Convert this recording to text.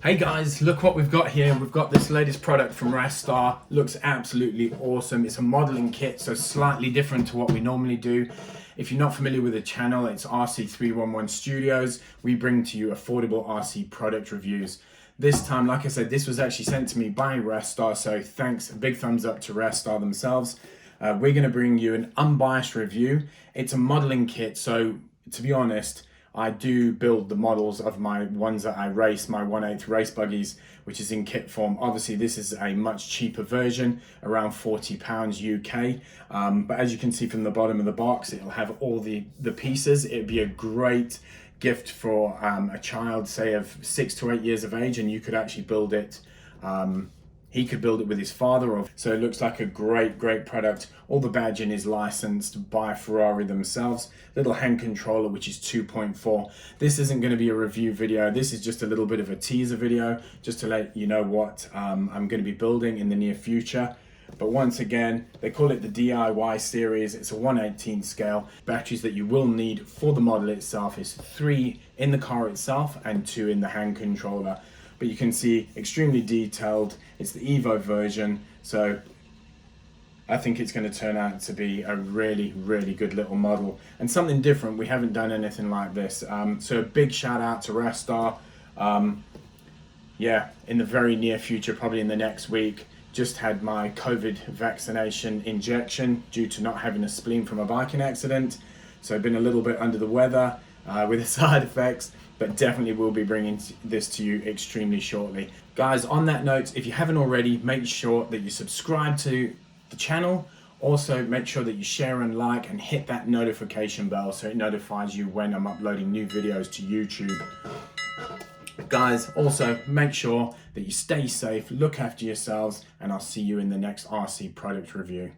Hey guys, look what we've got here. We've got this latest product from Rastar. Looks absolutely awesome. It's a modeling kit, so slightly different to what we normally do. If you're not familiar with the channel, it's RC311 Studios. We bring to you affordable RC product reviews. This time, like I said, this was actually sent to me by Rastar, so thanks, a big thumbs up to Rastar themselves. We're gonna bring you an unbiased review. It's a modeling kit, so to be honest, I do build the models of my ones that I race, my 1/8 race buggies, which is in kit form. Obviously, this is a much cheaper version, around £40 UK. But as you can see from the bottom of the box, it'll have all the pieces. It'd be a great gift for a child, say of 6 to 8 years of age, and you could actually build it. He could build it with his father, so it looks like a great product. All the badging is licensed by Ferrari themselves. Little hand controller, which is 2.4. This isn't going to be a review video. This is just a little bit of a teaser video, just to let you know what I'm going to be building in the near future. But once again, they call it the DIY series. It's a 1/18 scale. Batteries that you will need for the model itself is 3 in the car itself and 2 in the hand controller. But you can see extremely detailed. It's the EVO version, so I think it's going to turn out to be a really good little model and something different. We haven't done anything like this, so a big shout out to Rastar. Yeah, in the very near future, probably in the next week, just had my COVID vaccination injection due to not having a spleen from a biking accident, so I've been a little bit under the weather with the side effects, but definitely will be bringing this to you extremely shortly. Guys, on that note, if you haven't already, make sure that you subscribe to the channel. Also, make sure that you share and like and hit that notification bell so it notifies you when I'm uploading new videos to YouTube. Guys, also make sure that you stay safe, look after yourselves, and I'll see you in the next RC product review.